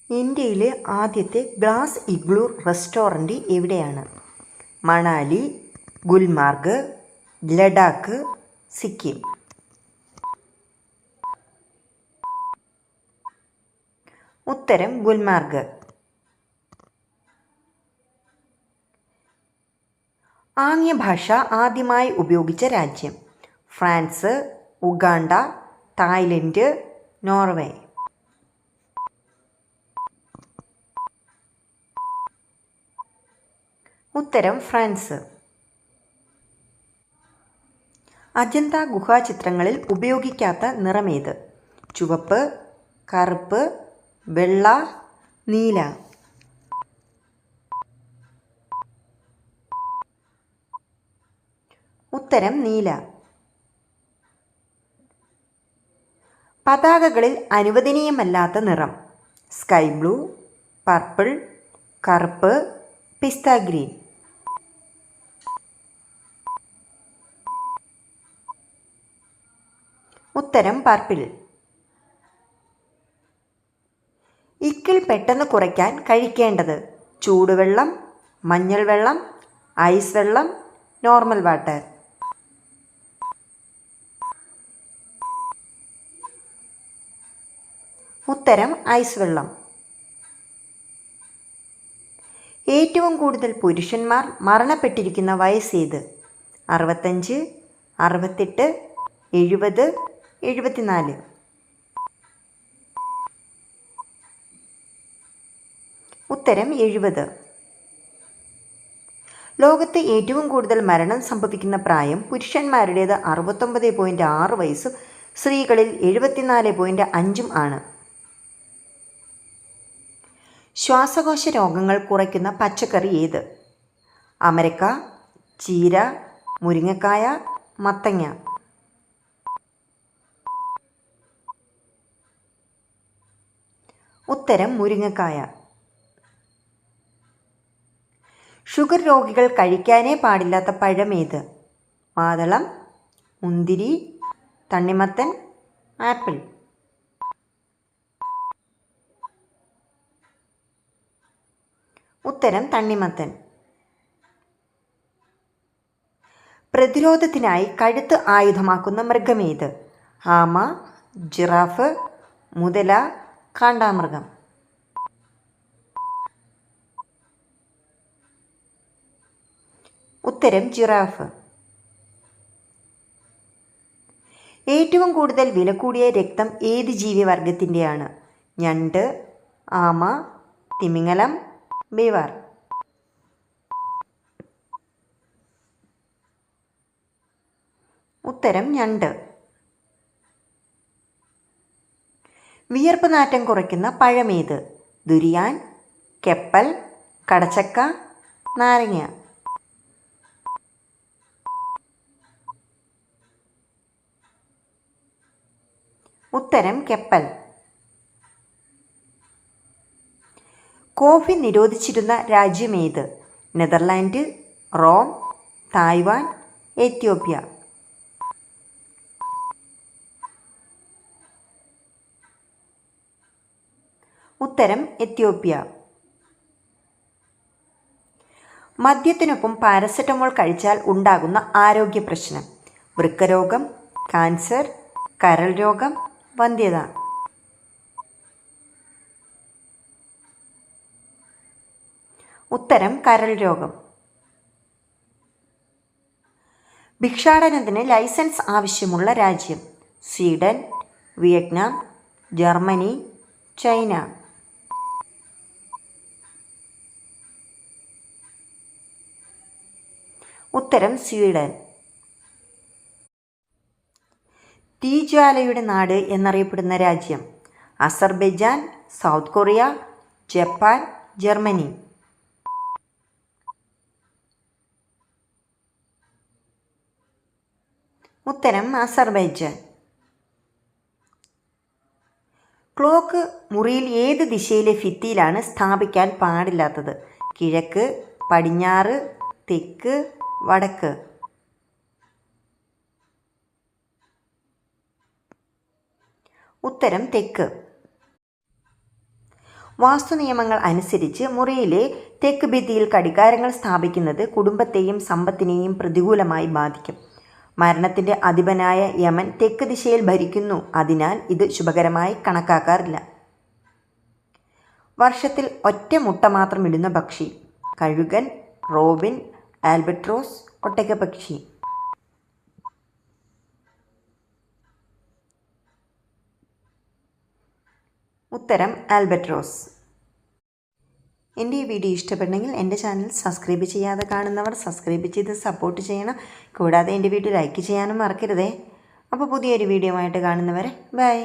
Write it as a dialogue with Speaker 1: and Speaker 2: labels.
Speaker 1: ഇന്ത്യയിലെ ആദ്യത്തെ glass igloo restaurant എവിടെയാണ്? മണാലി, ഗുൽമാർഗ്, ലഡാക്ക്, സിക്കിം. ഉത്തരം ഗുൽമാർഗ്. ആംഗ്യഭാഷ ആദ്യമായി ഉപയോഗിച്ച രാജ്യം? France, Uganda, Thailand, Norway. ഉത്തരം ഫ്രാൻസ്. അജന്ത ഗുഹാചിത്രങ്ങളിൽ ഉപയോഗിക്കാത്ത നിറമേത്? ചുവപ്പ്, കറുപ്പ്, വെള്ള, നീല. ഉത്തരം നീല. പതാകകളിൽ അനുവദനീയമല്ലാത്ത നിറം? സ്കൈ ബ്ലൂ, പർപ്പിൾ, കറുപ്പ്, പിസ്ത ഗ്രീൻ. ഉത്തരം പർപ്പിൾ. ഇക്കിൾ പെട്ടെന്ന് കുറയ്ക്കാൻ കഴിക്കേണ്ടത്? ചൂടുവെള്ളം, മഞ്ഞൾ വെള്ളം, ഐസ് വെള്ളം, നോർമൽ വാട്ടർ. ഉത്തരം ഐസ് വെള്ളം. ഏറ്റവും കൂടുതൽ പുരുഷന്മാർ മരണപ്പെട്ടിരിക്കുന്ന വയസ്സേത്? 65, 68, 70, 74. ഉത്തരം 70. ലോകത്ത് ഏറ്റവും കൂടുതൽ മരണം സംഭവിക്കുന്ന പ്രായം പുരുഷന്മാരുടേത് 69.6 വയസ്സും സ്ത്രീകളിൽ 74.5 ആണ്. ശ്വാസകോശ രോഗങ്ങൾ കുറയ്ക്കുന്ന പച്ചക്കറി ഏത്? അമരക്ക, ചീര, മുരിങ്ങക്കായ, മത്തങ്ങ. ഉത്തരം മുരിങ്ങക്കായ. ഷുഗർ രോഗികൾ കഴിക്കാനേ പാടില്ലാത്ത പഴമേത്? മാതളം, മുന്തിരി, തണ്ണിമത്തൻ, ആപ്പിൾ. ഉത്തരം തണ്ണിമത്തൻ. പ്രതിരോധത്തിനായി കഴുത്ത് ആയുധമാക്കുന്ന മൃഗമേത്? ആമ, ജിറാഫ്, മുതല, കാണ്ടാമൃഗം. ഉത്തരം ജിറാഫ്. ഏറ്റവും കൂടുതൽ വില കൂടിയ രക്തം ഏത് ജീവിവർഗത്തിൻ്റെയാണ്? ഞണ്ട്, ആമ, തിമിംഗലം, ബീവർ. ഉത്തരം ഞണ്ട്. വിയർപ്പ് നാറ്റം കുറയ്ക്കുന്ന പഴമേത്? ദുരിയാൻ, കെപ്പൽ, കടച്ചക്ക, നാരങ്ങ. ഉത്തരം കെപ്പൽ. കോഫി നിരോധിച്ചിരുന്ന രാജ്യമേത്? Netherland, Rome, Taiwan, Ethiopia. ഉത്തരം എത്യോപ്യ. മദ്യത്തിനൊപ്പം പാരസെറ്റമോൾ കഴിച്ചാൽ ഉണ്ടാകുന്ന ആരോഗ്യ പ്രശ്നം? വൃക്കരോഗം, കാൻസർ, കരൾ രോഗം, വന്ധ്യത. ഉത്തരം കരൾ രോഗം. ഭിക്ഷാടനത്തിന് ലൈസൻസ് ആവശ്യമുള്ള രാജ്യം? Sweden, Vietnam, Germany, China. ഉത്തരം സ്വീഡൻ. തീജ്വാലയുടെ നാട് എന്നറിയപ്പെടുന്ന രാജ്യം? Azerbaijan, south Korea, Japan, Germany. ഉത്തരം അസർബൈജാൻ. ക്ലോക്ക് മുറിയിൽ ഏത് ദിശയിലെ ഭിത്തിയിലാണ് സ്ഥാപിക്കാൻ പാടില്ലാത്തത്? കിഴക്ക്, പടിഞ്ഞാറ്, തെക്ക്, വടക്ക്. ഉത്തരം തെക്ക്. വാസ്തു നിയമങ്ങൾ അനുസരിച്ച് മുറിയിലെ തെക്ക് ഭിത്തിയിൽ ഘടികാരങ്ങൾ സ്ഥാപിക്കുന്നത് കുടുംബത്തെയും സമ്പത്തിനെയും പ്രതികൂലമായി ബാധിക്കും. മരണത്തിൻ്റെ അധിപനായ യമൻ തെക്ക് ദിശയിൽ ഭരിക്കുന്നു. അതിനാൽ ഇത് ശുഭകരമായി കണക്കാക്കാറില്ല. വർഷത്തിൽ ഒറ്റ മുട്ട മാത്രം ഇടുന്ന പക്ഷി: കഴുകൻ, റോബിൻ, ആൽബട്രോസ്, ഒട്ടകപ്പക്ഷി. ഉത്തരം ആൽബട്രോസ്. എൻ്റെ ഈ വീഡിയോ ഇഷ്ടപ്പെട്ടെങ്കിൽ എൻ്റെ ചാനൽ സബ്സ്ക്രൈബ് ചെയ്യാതെ കാണുന്നവർ സബ്സ്ക്രൈബ് ചെയ്ത് സപ്പോർട്ട് ചെയ്യണം. കൂടാതെ എൻ്റെ വീഡിയോ ലൈക്ക് ചെയ്യാനും മറക്കരുതേ. അപ്പോൾ പുതിയൊരു വീഡിയോ ആയിട്ട് കാണുന്നവരെ ബൈ.